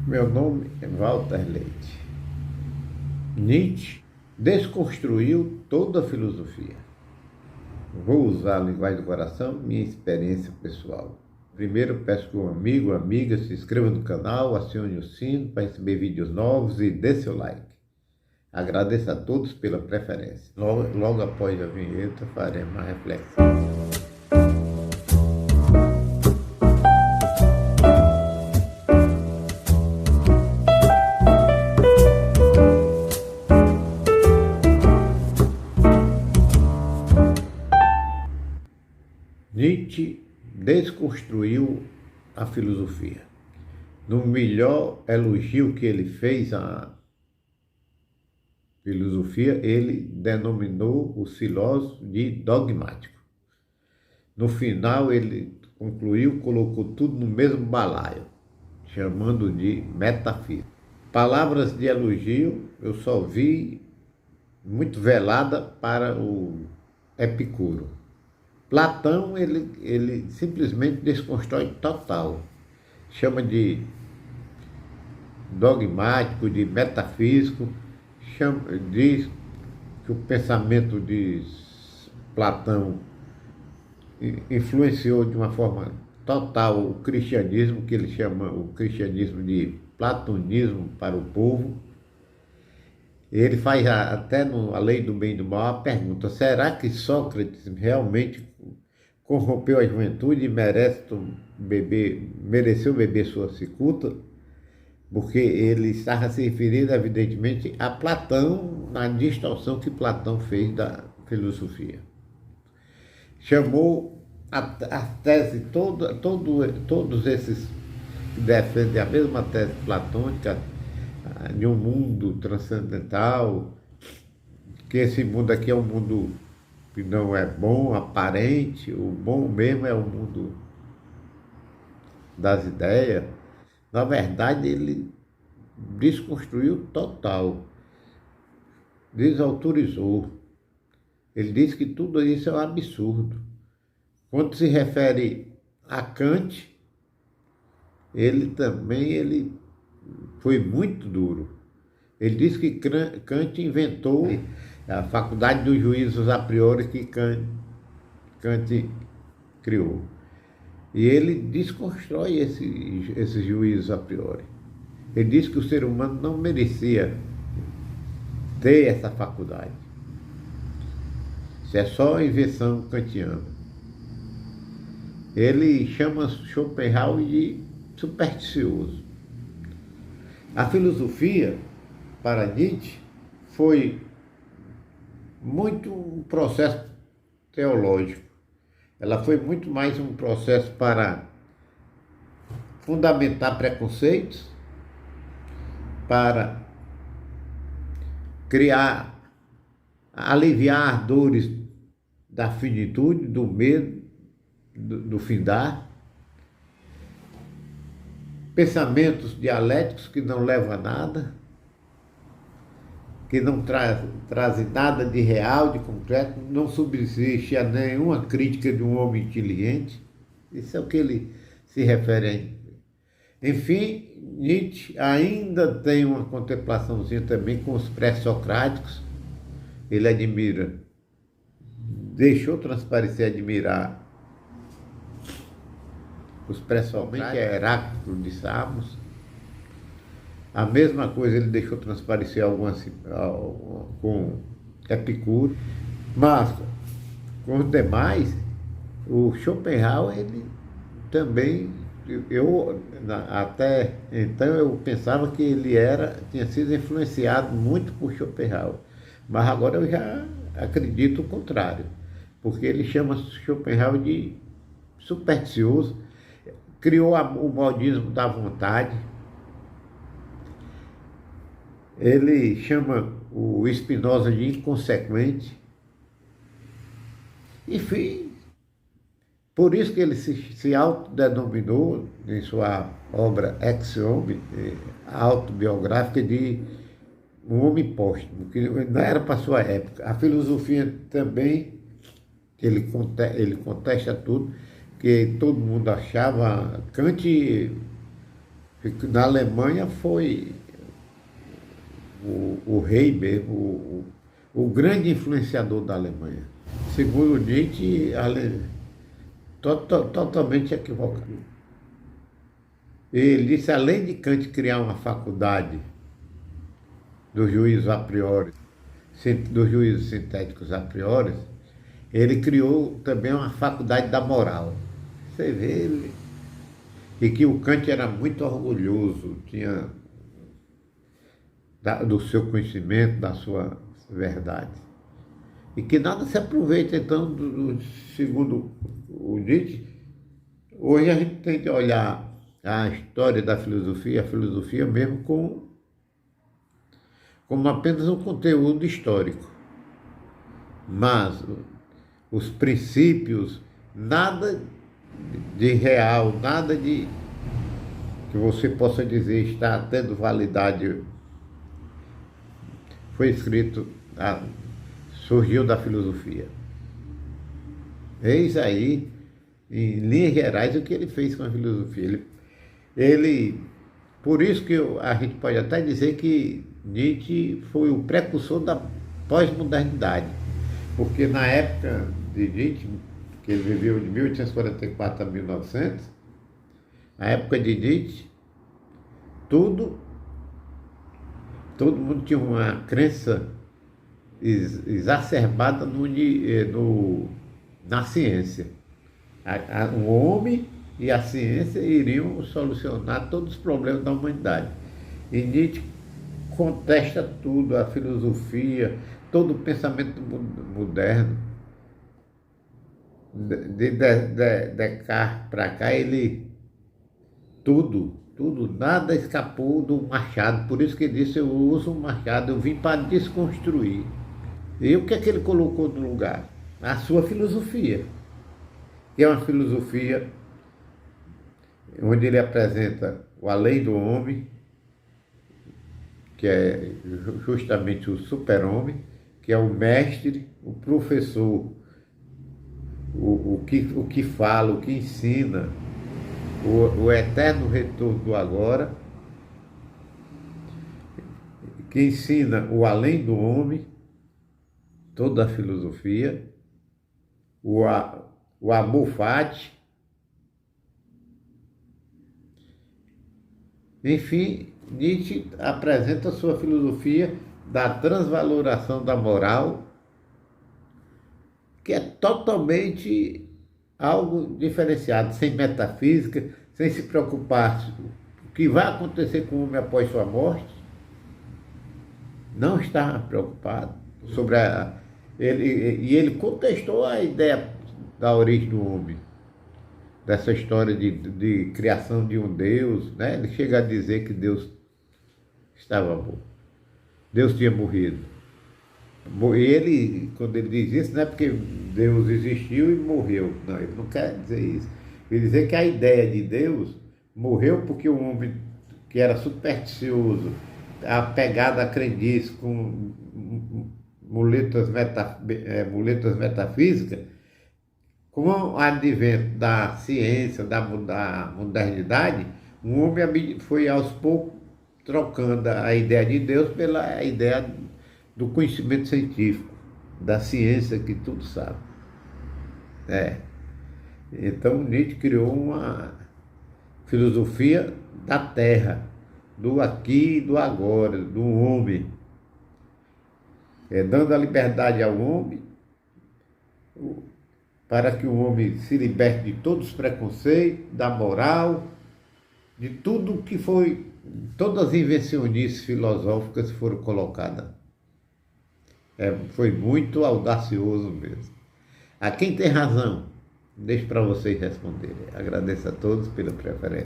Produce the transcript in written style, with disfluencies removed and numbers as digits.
Meu nome é Walter Leite. Nietzsche desconstruiu toda a filosofia. Vou usar a linguagem do coração, minha experiência pessoal. Primeiro, peço que um amigo ou amiga se inscreva no canal, acione o sino para receber vídeos novos e dê seu like. Agradeço a todos pela preferência. Logo após a vinheta, faremos uma reflexão. Nietzsche desconstruiu a filosofia. No melhor elogio que ele fez à filosofia, ele denominou os filósofos de dogmático. No final, ele concluiu, colocou tudo no mesmo balaio, chamando de metafísica. Palavras de elogio eu só vi muito velada para o Epicuro. Platão, ele simplesmente desconstrói total. Chama de dogmático, de metafísico, diz que o pensamento de Platão influenciou de uma forma total o cristianismo, que ele chama o cristianismo de platonismo para o povo. Ele faz até A Lei do Bem e do Mal a pergunta: será que Sócrates realmente corrompeu a juventude e mereceu beber sua cicuta? Porque ele estava se referindo, evidentemente, a Platão, na distorção que Platão fez da filosofia. Chamou a tese, todos esses que defendem a mesma tese platônica, de um mundo transcendental, que esse mundo aqui é um mundo que não é bom, aparente, o bom mesmo é o mundo das ideias. Na verdade, ele desconstruiu total, desautorizou. Ele disse que tudo isso é um absurdo. Quando se refere a Kant, ele foi muito duro. Ele disse que Kant inventou a faculdade dos juízos a priori que Kant criou. E ele desconstrói esses juízos a priori. Ele diz que o ser humano não merecia ter essa faculdade. Isso é só invenção kantiana. Ele chama Schopenhauer de supersticioso. A filosofia, para Nietzsche, foi muito um processo teológico. Ela foi muito mais um processo para fundamentar preconceitos, para aliviar dores da finitude, do medo, do findar, pensamentos dialéticos que não levam a nada, que não trazem nada de real, de concreto, não subsiste a nenhuma crítica de um homem inteligente. Isso é o que ele se refere. Enfim, Nietzsche ainda tem uma contemplaçãozinha também com os pré-socráticos. Ele deixou transparecer admirar os pré-socráticos, Heráclito de Samos. A mesma coisa ele deixou transparecer com Epicuro, mas com os demais, o Schopenhauer, ele também, até então eu pensava que ele tinha sido influenciado muito por Schopenhauer, mas agora eu já acredito o contrário, porque ele chama Schopenhauer de supersticioso, criou o modismo da vontade. Ele chama o Spinoza de inconsequente. Enfim, por isso que ele se autodenominou, em sua obra Ex Homo, autobiográfica, de um homem póstumo, que não era para sua época. A filosofia também, ele contesta tudo, que todo mundo achava. Kant Na Alemanha foi o rei mesmo, o grande influenciador da Alemanha. Segundo Nietzsche, totalmente equivocado. Ele disse, além de Kant criar uma faculdade dos juízos a priori, dos juízos sintéticos a priori, ele criou também uma faculdade da moral. Você vê, e que o Kant era muito orgulhoso, tinha do seu conhecimento, da sua verdade. E que nada se aproveita, então, segundo o Nietzsche. Hoje a gente tem que olhar a história da filosofia, a filosofia mesmo como apenas um conteúdo histórico. Mas os princípios, nada de real, nada de que você possa dizer está tendo validade, foi escrito, surgiu da filosofia. Eis aí, em linhas gerais, o que ele fez com a filosofia. Por isso que a gente pode até dizer que Nietzsche foi o precursor da pós-modernidade, porque na época de Nietzsche, que ele viveu de 1844 a 1900, na época de Nietzsche, todo mundo tinha uma crença exacerbada na ciência. O homem e a ciência iriam solucionar todos os problemas da humanidade. E Nietzsche contesta tudo, a filosofia, todo o pensamento moderno. De Descartes para cá, tudo, nada escapou do Machado. Por isso que ele disse, eu uso o Machado, eu vim para desconstruir. E o que é que ele colocou no lugar? A sua filosofia, que é uma filosofia onde ele apresenta o além do homem, que é justamente o super-homem, que é o mestre, o professor, o que fala, o que ensina, o eterno retorno do agora, que ensina o além do homem, toda a filosofia, o amor fati. Enfim, Nietzsche apresenta a sua filosofia da transvaloração da moral, que é totalmente algo diferenciado, sem metafísica, sem se preocupar o que vai acontecer com o homem após sua morte. Não está preocupado sobre ele contestou a ideia da origem do homem, dessa história de criação de um Deus, né? Ele chega a dizer que Deus estava morto, Deus tinha morrido. E ele, quando ele diz isso, não é porque Deus existiu e morreu, não, ele não quer dizer isso. Ele dizer que a ideia de Deus morreu porque o homem que era supersticioso, apegado à crendice, com muletas metafísicas, com o advento da ciência, da modernidade, o homem foi aos poucos trocando a ideia de Deus pela ideia do conhecimento científico, da ciência que tudo sabe. Então Nietzsche criou uma filosofia da terra, do aqui e do agora, do homem, dando a liberdade ao homem, para que o homem se liberte de todos os preconceitos, da moral, de tudo que foi, todas as invencionices filosóficas foram colocadas. Foi muito audacioso mesmo. A quem tem razão, deixo para vocês responderem. Agradeço a todos pela preferência.